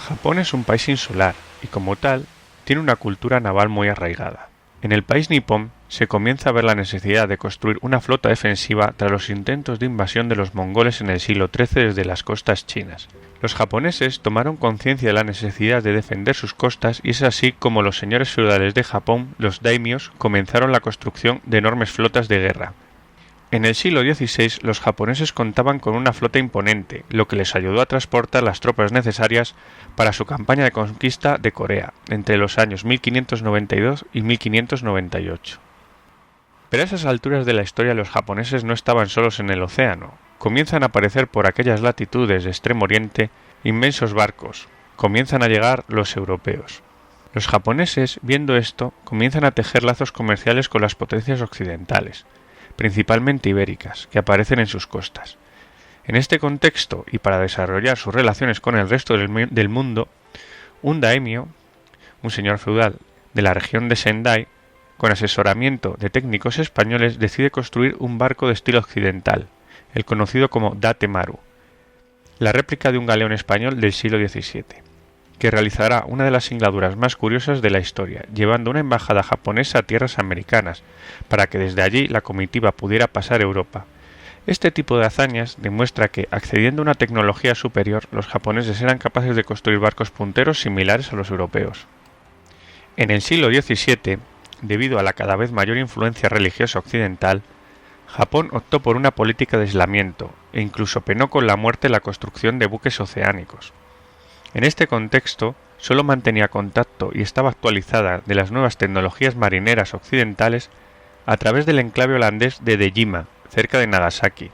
Japón es un país insular y, como tal, tiene una cultura naval muy arraigada. En el país nipón se comienza a ver la necesidad de construir una flota defensiva tras los intentos de invasión de los mongoles en el siglo XIII desde las costas chinas. Los japoneses tomaron conciencia de la necesidad de defender sus costas y es así como los señores feudales de Japón, los daimios, comenzaron la construcción de enormes flotas de guerra. En el siglo XVI los japoneses contaban con una flota imponente, lo que les ayudó a transportar las tropas necesarias para su campaña de conquista de Corea, entre los años 1592 y 1598. Pero a esas alturas de la historia los japoneses no estaban solos en el océano. Comienzan a aparecer por aquellas latitudes de Extremo Oriente inmensos barcos. Comienzan a llegar los europeos. Los japoneses, viendo esto, comienzan a tejer lazos comerciales con las potencias occidentales, principalmente ibéricas, que aparecen en sus costas. En este contexto, y para desarrollar sus relaciones con el resto del mundo, un daimyo, un señor feudal de la región de Sendai, con asesoramiento de técnicos españoles, decide construir un barco de estilo occidental, el conocido como Datemaru, la réplica de un galeón español del siglo XVII, que realizará una de las singladuras más curiosas de la historia, llevando una embajada japonesa a tierras americanas, para que desde allí la comitiva pudiera pasar a Europa. Este tipo de hazañas demuestra que, accediendo a una tecnología superior, los japoneses eran capaces de construir barcos punteros similares a los europeos. En el siglo XVII, debido a la cada vez mayor influencia religiosa occidental, Japón optó por una política de aislamiento e incluso penó con la muerte la construcción de buques oceánicos. En este contexto, solo mantenía contacto y estaba actualizada de las nuevas tecnologías marineras occidentales a través del enclave holandés de Dejima, cerca de Nagasaki.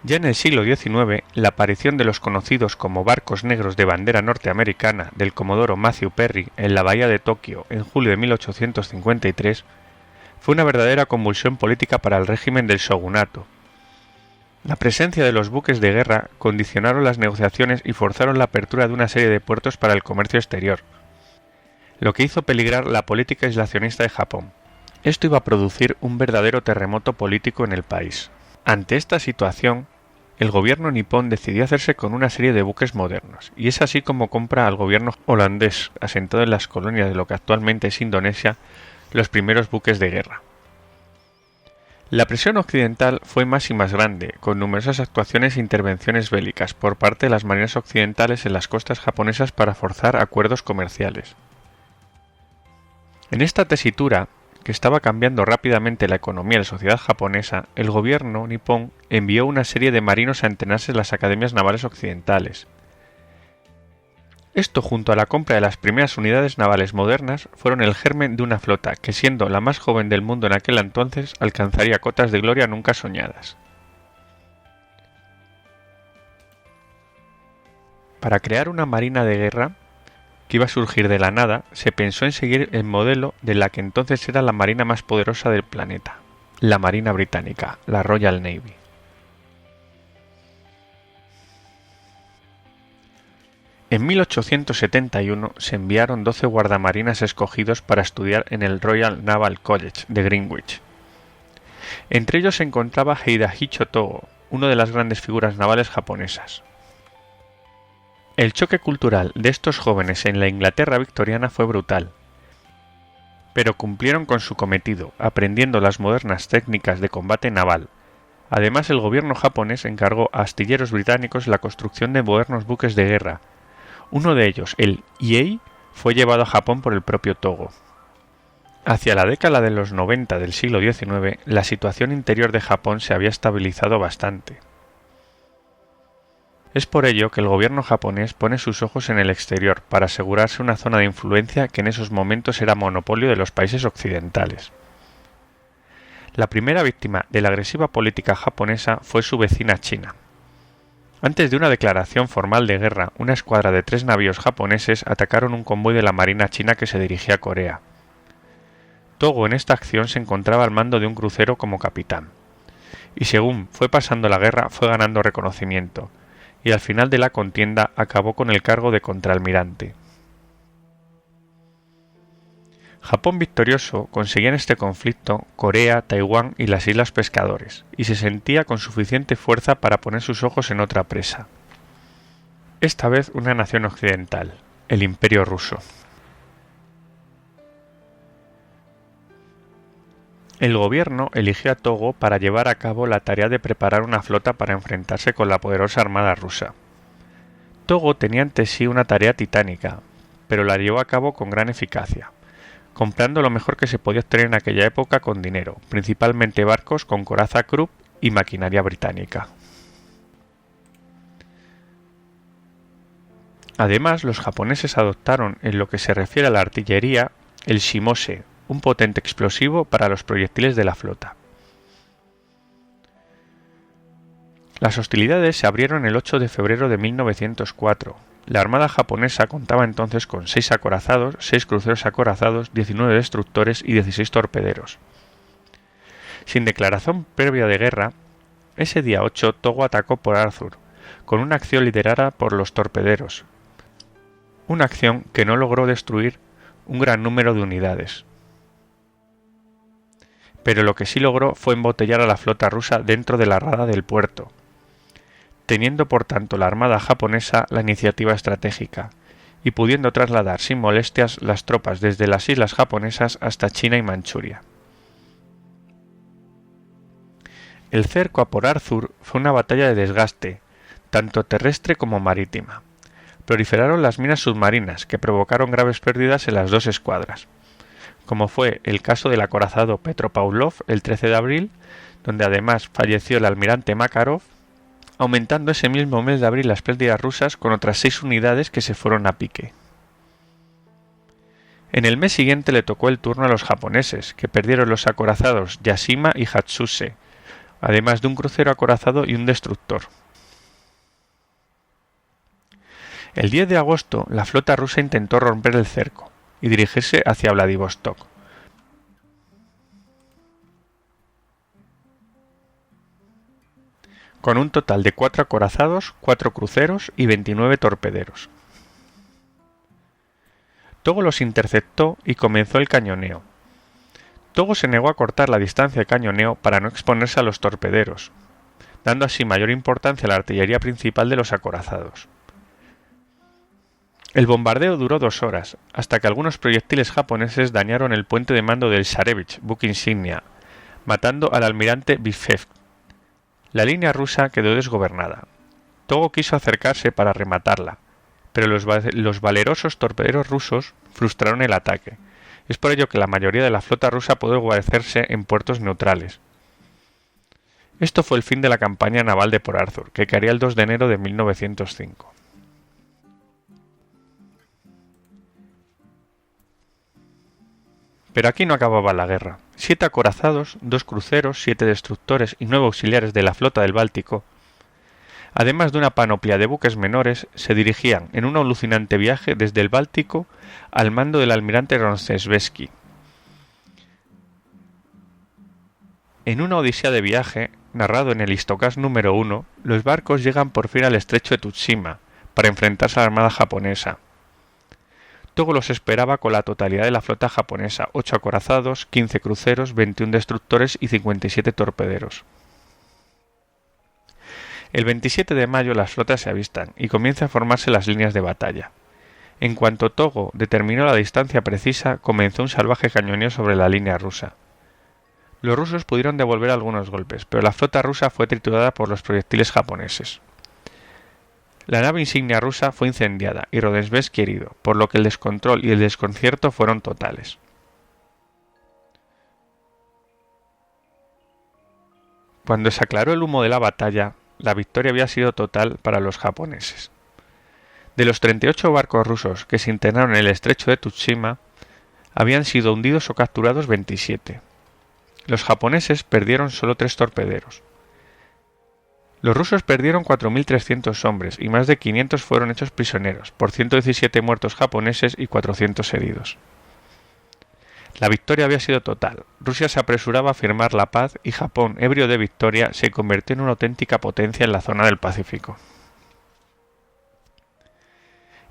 Ya en el siglo XIX, la aparición de los conocidos como barcos negros de bandera norteamericana del comodoro Matthew Perry en la bahía de Tokio en julio de 1853 fue una verdadera convulsión política para el régimen del shogunato. La presencia de los buques de guerra condicionaron las negociaciones y forzaron la apertura de una serie de puertos para el comercio exterior, lo que hizo peligrar la política aislacionista de Japón. Esto iba a producir un verdadero terremoto político en el país. Ante esta situación, el gobierno nipón decidió hacerse con una serie de buques modernos, y es así como compra al gobierno holandés, asentado en las colonias de lo que actualmente es Indonesia, los primeros buques de guerra. La presión occidental fue más y más grande, con numerosas actuaciones e intervenciones bélicas por parte de las marinas occidentales en las costas japonesas para forzar acuerdos comerciales. En esta tesitura, que estaba cambiando rápidamente la economía de la sociedad japonesa, el gobierno nipón envió una serie de marinos a entrenarse en las academias navales occidentales. Esto, junto a la compra de las primeras unidades navales modernas, fueron el germen de una flota que, siendo la más joven del mundo en aquel entonces, alcanzaría cotas de gloria nunca soñadas. Para crear una marina de guerra, que iba a surgir de la nada, se pensó en seguir el modelo de la que entonces era la marina más poderosa del planeta, la Marina Británica, la Royal Navy. En 1871 se enviaron 12 guardamarinas escogidos para estudiar en el Royal Naval College de Greenwich. Entre ellos se encontraba Heidahicho Togo, una de las grandes figuras navales japonesas. El choque cultural de estos jóvenes en la Inglaterra victoriana fue brutal, pero cumplieron con su cometido, aprendiendo las modernas técnicas de combate naval. Además, el gobierno japonés encargó a astilleros británicos la construcción de modernos buques de guerra. Uno de ellos, el Hiei, fue llevado a Japón por el propio Togo. Hacia la década de los 90 del siglo XIX, la situación interior de Japón se había estabilizado bastante. Es por ello que el gobierno japonés pone sus ojos en el exterior para asegurarse una zona de influencia que en esos momentos era monopolio de los países occidentales. La primera víctima de la agresiva política japonesa fue su vecina China. Antes de una declaración formal de guerra, una escuadra de 3 navíos japoneses atacaron un convoy de la marina china que se dirigía a Corea. Togo en esta acción se encontraba al mando de un crucero como capitán, y según fue pasando la guerra fue ganando reconocimiento, y al final de la contienda acabó con el cargo de contraalmirante. Japón victorioso conseguía en este conflicto Corea, Taiwán y las Islas Pescadores, y se sentía con suficiente fuerza para poner sus ojos en otra presa. esta vez una nación occidental, el Imperio ruso. El gobierno eligió a Togo para llevar a cabo la tarea de preparar una flota para enfrentarse con la poderosa armada rusa. Togo tenía ante sí una tarea titánica, pero la llevó a cabo con gran eficacia, comprando lo mejor que se podía obtener en aquella época con dinero, principalmente barcos con coraza Krupp y maquinaria británica. Además, los japoneses adoptaron, en lo que se refiere a la artillería, el shimose, un potente explosivo para los proyectiles de la flota. Las hostilidades se abrieron el 8 de febrero de 1904. La armada japonesa contaba entonces con 6 acorazados, 6 cruceros acorazados, 19 destructores y 16 torpederos. Sin declaración previa de guerra, ese día 8 Togo atacó Port Arthur, con una acción liderada por los torpederos. Una acción que no logró destruir un gran número de unidades. Pero lo que sí logró fue embotellar a la flota rusa dentro de la rada del puerto, teniendo por tanto la armada japonesa la iniciativa estratégica, y pudiendo trasladar sin molestias las tropas desde las islas japonesas hasta China y Manchuria. El cerco a Port Arthur fue una batalla de desgaste, tanto terrestre como marítima. Proliferaron las minas submarinas, que provocaron graves pérdidas en las dos escuadras, como fue el caso del acorazado Petropavlov el 13 de abril, donde además falleció el almirante Makarov, aumentando ese mismo mes de abril las pérdidas rusas con otras 6 unidades que se fueron a pique. En el mes siguiente le tocó el turno a los japoneses, que perdieron los acorazados Yashima y Hatsuse, además de un crucero acorazado y un destructor. El 10 de agosto, la flota rusa intentó romper el cerco y dirigirse hacia Vladivostok. Con un total de 4 acorazados, 4 cruceros y 29 torpederos. Togo los interceptó y comenzó el cañoneo. Togo se negó a cortar la distancia de cañoneo para no exponerse a los torpederos, dando así mayor importancia a la artillería principal de los acorazados. El bombardeo duró 2 horas, hasta que algunos proyectiles japoneses dañaron el puente de mando del Tsarevich, buque insignia, matando al almirante Bifev. La línea rusa quedó desgobernada. Togo quiso acercarse para rematarla, pero los valerosos torpederos rusos frustraron el ataque. Es por ello que la mayoría de la flota rusa pudo guarecerse en puertos neutrales. Esto fue el fin de la campaña naval de Port Arthur, que caería el 2 de enero de 1905. Pero aquí no acababa la guerra. 7 acorazados, 2 cruceros, 7 destructores y 9 auxiliares de la flota del Báltico, además de una panoplia de buques menores, se dirigían en un alucinante viaje desde el Báltico al mando del almirante Roncesvalles. En una odisea de viaje, narrado en el Histocast número 1, los barcos llegan por fin al estrecho de Tsushima para enfrentarse a la armada japonesa. Togo los esperaba con la totalidad de la flota japonesa, 8 acorazados, 15 cruceros, 21 destructores y 57 torpederos. El 27 de mayo las flotas se avistan y comienza a formarse las líneas de batalla. En cuanto Togo determinó la distancia precisa, comenzó un salvaje cañoneo sobre la línea rusa. Los rusos pudieron devolver algunos golpes, pero la flota rusa fue triturada por los proyectiles japoneses. La nave insignia rusa fue incendiada y Rodensvensky herido, por lo que el descontrol y el desconcierto fueron totales. Cuando se aclaró el humo de la batalla, la victoria había sido total para los japoneses. De los 38 barcos rusos que se internaron en el estrecho de Tsushima, habían sido hundidos o capturados 27. Los japoneses perdieron solo 3 torpederos. Los rusos perdieron 4.300 hombres y más de 500 fueron hechos prisioneros, por 117 muertos japoneses y 400 heridos. La victoria había sido total. Rusia se apresuraba a firmar la paz y Japón, ebrio de victoria, se convirtió en una auténtica potencia en la zona del Pacífico.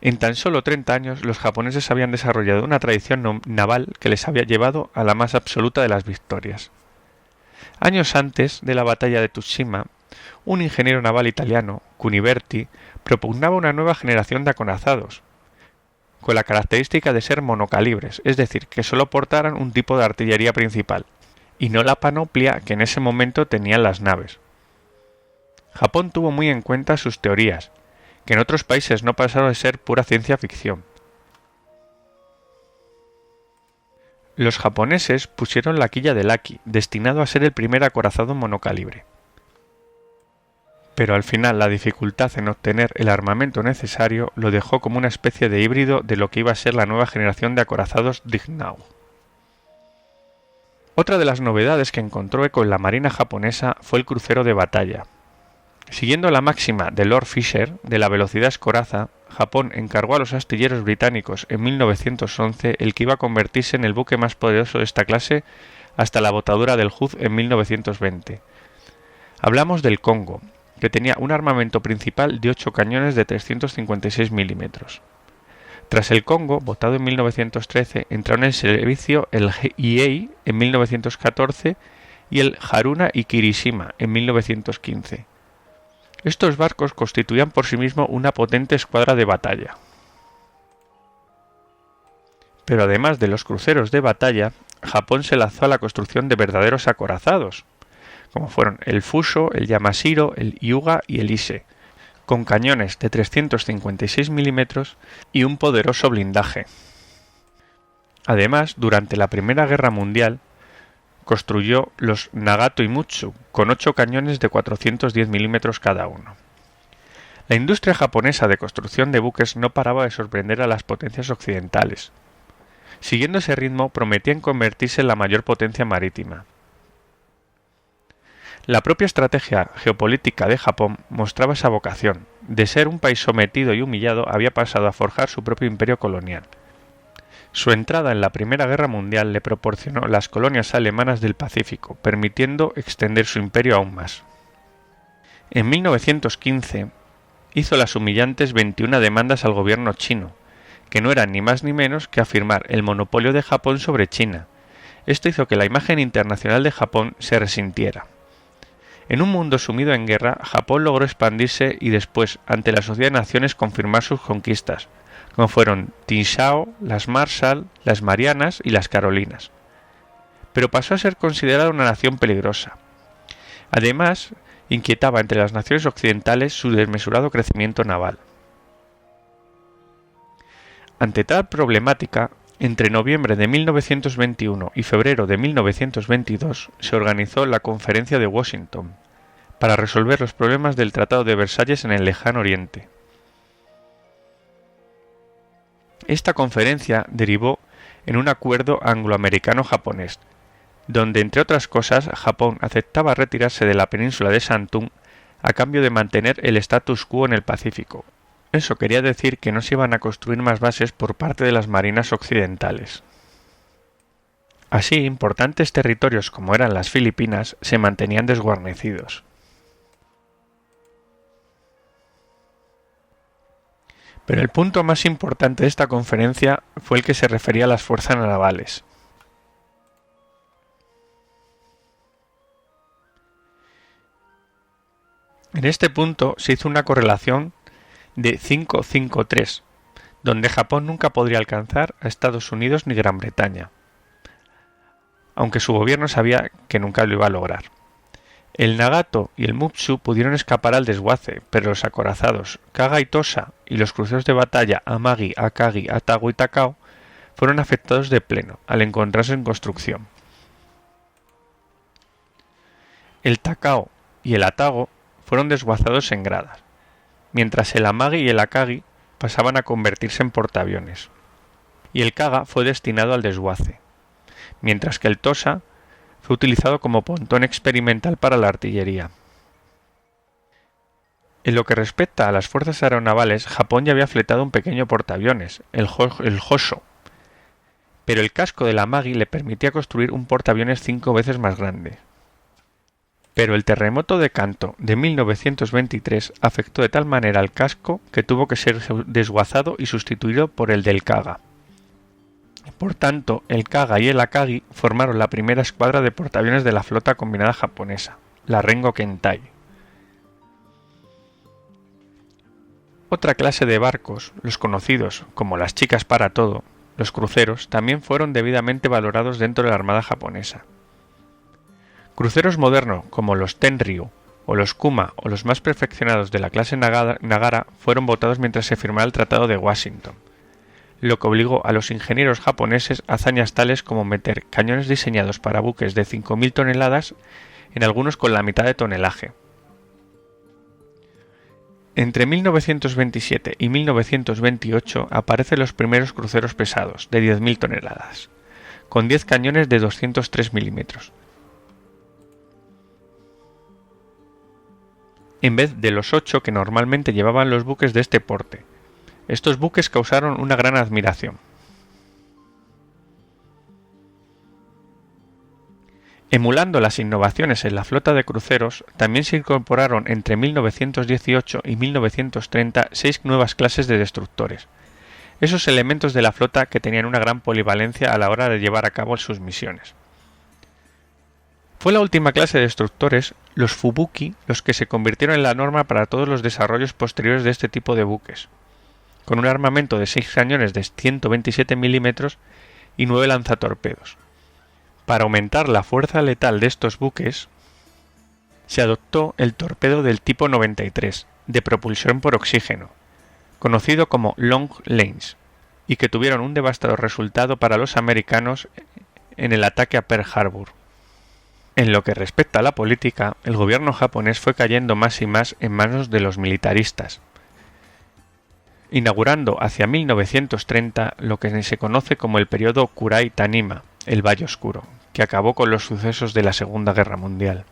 En tan solo 30 años, los japoneses habían desarrollado una tradición naval que les había llevado a la más absoluta de las victorias. Años antes de la batalla de Tsushima, un ingeniero naval italiano, Cuniverti, propugnaba una nueva generación de acorazados, con la característica de ser monocalibres, es decir, que solo portaran un tipo de artillería principal, y no la panoplia que en ese momento tenían las naves. Japón tuvo muy en cuenta sus teorías, que en otros países no pasaron de ser pura ciencia ficción. Los japoneses pusieron la quilla del Aki, destinado a ser el primer acorazado monocalibre. Pero al final la dificultad en obtener el armamento necesario lo dejó como una especie de híbrido de lo que iba a ser la nueva generación de acorazados Dignau. Otra de las novedades que encontró eco en la marina japonesa fue el crucero de batalla. Siguiendo la máxima de Lord Fisher de la velocidad es coraza, Japón encargó a los astilleros británicos en 1911 el que iba a convertirse en el buque más poderoso de esta clase hasta la botadura del Hood en 1920. Hablamos del Congo, que tenía un armamento principal de 8 cañones de 356 milímetros. Tras el Congo, votado en 1913, entraron en servicio el Hiei en 1914 y el Haruna y Kirishima en 1915. Estos barcos constituían por sí mismos una potente escuadra de batalla. Pero además de los cruceros de batalla, Japón se lanzó a la construcción de verdaderos acorazados, como fueron el Fuso, el Yamashiro, el Hyuga y el Ise, con cañones de 356 milímetros y un poderoso blindaje. Además, durante la Primera Guerra Mundial, construyó los Nagato y Mutsu, con 8 cañones de 410 milímetros cada uno. La industria japonesa de construcción de buques no paraba de sorprender a las potencias occidentales. Siguiendo ese ritmo, prometían convertirse en la mayor potencia marítima. La propia estrategia geopolítica de Japón mostraba esa vocación. De ser un país sometido y humillado, había pasado a forjar su propio imperio colonial. Su entrada en la Primera Guerra Mundial le proporcionó las colonias alemanas del Pacífico, permitiendo extender su imperio aún más. En 1915 hizo las humillantes 21 demandas al gobierno chino, que no eran ni más ni menos que afirmar el monopolio de Japón sobre China. Esto hizo que la imagen internacional de Japón se resintiera. En un mundo sumido en guerra, Japón logró expandirse y después, ante la Sociedad de Naciones, confirmar sus conquistas, como fueron Tinshao, las Marshall, las Marianas y las Carolinas. Pero pasó a ser considerada una nación peligrosa. Además, inquietaba entre las naciones occidentales su desmesurado crecimiento naval. Ante tal problemática, entre noviembre de 1921 y febrero de 1922 se organizó la Conferencia de Washington para resolver los problemas del Tratado de Versalles en el Lejano Oriente. Esta conferencia derivó en un acuerdo angloamericano-japonés, donde entre otras cosas Japón aceptaba retirarse de la península de Shantung a cambio de mantener el status quo en el Pacífico. Eso quería decir que no se iban a construir más bases por parte de las marinas occidentales. Así, importantes territorios como eran las Filipinas se mantenían desguarnecidos. Pero el punto más importante de esta conferencia fue el que se refería a las fuerzas navales. En este punto se hizo una correlación de 5-5-3, donde Japón nunca podría alcanzar a Estados Unidos ni Gran Bretaña, aunque su gobierno sabía que nunca lo iba a lograr. El Nagato y el Mutsu pudieron escapar al desguace, pero los acorazados Kaga y Tosa y los cruceros de batalla Amagi, Akagi, Atago y Takao fueron afectados de pleno al encontrarse en construcción. El Takao y el Atago fueron desguazados en gradas, mientras el Amagi y el Akagi pasaban a convertirse en portaaviones, y el Kaga fue destinado al desguace, mientras que el Tosa fue utilizado como pontón experimental para la artillería. En lo que respecta a las fuerzas aeronavales, Japón ya había fletado un pequeño portaaviones, el Hosho, pero el casco del Amagi le permitía construir un portaaviones 5 veces más grande. Pero el terremoto de Kanto de 1923 afectó de tal manera al casco que tuvo que ser desguazado y sustituido por el del Kaga. Por tanto, el Kaga y el Akagi formaron la primera escuadra de portaaviones de la flota combinada japonesa, la Rengo Kentai. Otra clase de barcos, los conocidos como las chicas para todo, los cruceros, también fueron debidamente valorados dentro de la Armada japonesa. Cruceros modernos como los Tenryu o los Kuma o los más perfeccionados de la clase Nagara fueron votados mientras se firmaba el Tratado de Washington, lo que obligó a los ingenieros japoneses a hazañas tales como meter cañones diseñados para buques de 5.000 toneladas en algunos con la mitad de tonelaje. Entre 1927 y 1928 aparecen los primeros cruceros pesados, de 10.000 toneladas, con 10 cañones de 203 milímetros. En vez de los 8 que normalmente llevaban los buques de este porte. Estos buques causaron una gran admiración. Emulando las innovaciones en la flota de cruceros, también se incorporaron entre 1918 y 1930 6 nuevas clases de destructores, esos elementos de la flota que tenían una gran polivalencia a la hora de llevar a cabo sus misiones. Fue la última clase de destructores, los Fubuki, los que se convirtieron en la norma para todos los desarrollos posteriores de este tipo de buques, con un armamento de 6 cañones de 127 milímetros y 9 lanzatorpedos. Para aumentar la fuerza letal de estos buques, se adoptó el torpedo del tipo 93, de propulsión por oxígeno, conocido como Long Lanes, y que tuvieron un devastador resultado para los americanos en el ataque a Pearl Harbor. En lo que respecta a la política, el gobierno japonés fue cayendo más y más en manos de los militaristas, inaugurando hacia 1930 lo que se conoce como el periodo Kurai-Tanima, el Valle Oscuro, que acabó con los sucesos de la Segunda Guerra Mundial.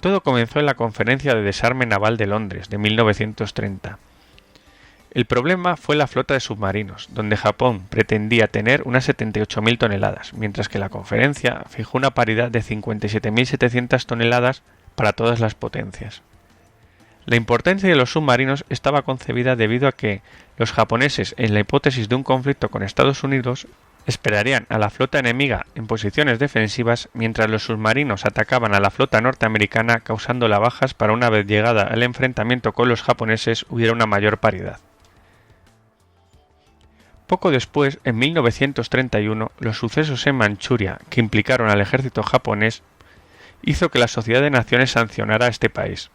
Todo comenzó en la Conferencia de Desarme Naval de Londres de 1930. El problema fue la flota de submarinos, donde Japón pretendía tener unas 78.000 toneladas, mientras que la conferencia fijó una paridad de 57.700 toneladas para todas las potencias. La importancia de los submarinos estaba concebida debido a que los japoneses, en la hipótesis de un conflicto con Estados Unidos, esperarían a la flota enemiga en posiciones defensivas mientras los submarinos atacaban a la flota norteamericana, causando bajas para una vez llegada al enfrentamiento con los japoneses hubiera una mayor paridad. Poco después, en 1931, los sucesos en Manchuria, que implicaron al ejército japonés, hizo que la Sociedad de Naciones sancionara a este país.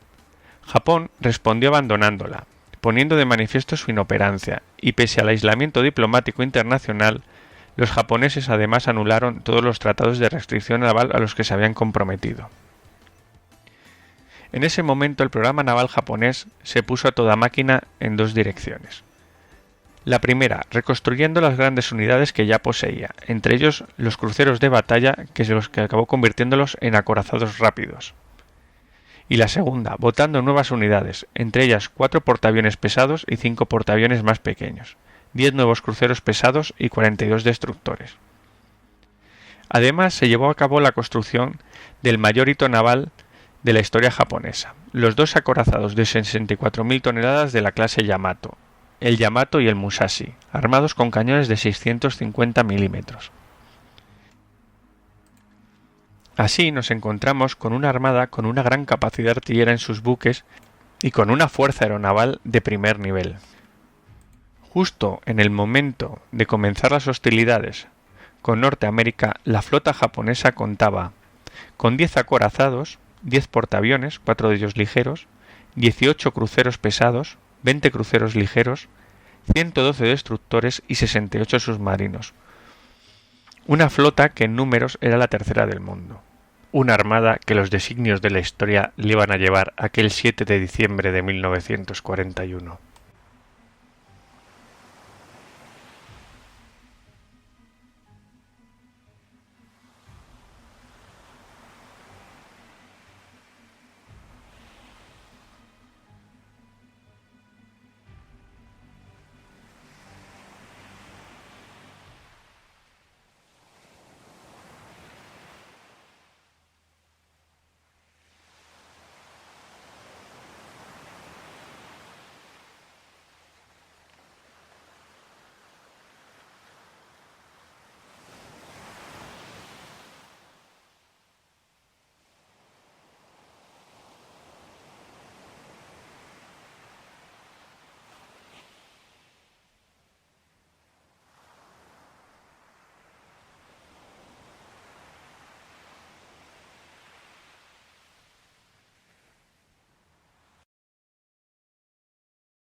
Japón respondió abandonándola, poniendo de manifiesto su inoperancia, y pese al aislamiento diplomático internacional, los japoneses además anularon todos los tratados de restricción naval a los que se habían comprometido. En ese momento el programa naval japonés se puso a toda máquina en 2 direcciones. La primera, reconstruyendo las grandes unidades que ya poseía, entre ellos los cruceros de batalla, que es los que acabó convirtiéndolos en acorazados rápidos. Y la segunda, botando nuevas unidades, entre ellas 4 portaaviones pesados y 5 portaaviones más pequeños, 10 nuevos cruceros pesados y 42 destructores. Además, se llevó a cabo la construcción del mayor hito naval de la historia japonesa, los 2 acorazados de 64.000 toneladas de la clase Yamato, el Yamato y el Musashi, armados con cañones de 650 milímetros. Así nos encontramos con una armada con una gran capacidad artillera en sus buques y con una fuerza aeronaval de primer nivel. Justo en el momento de comenzar las hostilidades con Norteamérica, la flota japonesa contaba con 10 acorazados, 10 portaaviones, 4 de ellos ligeros, 18 cruceros pesados, 20 cruceros ligeros, 112 destructores y 68 submarinos. Una flota que en números era la tercera del mundo. Una armada que los designios de la historia le iban a llevar aquel 7 de diciembre de 1941.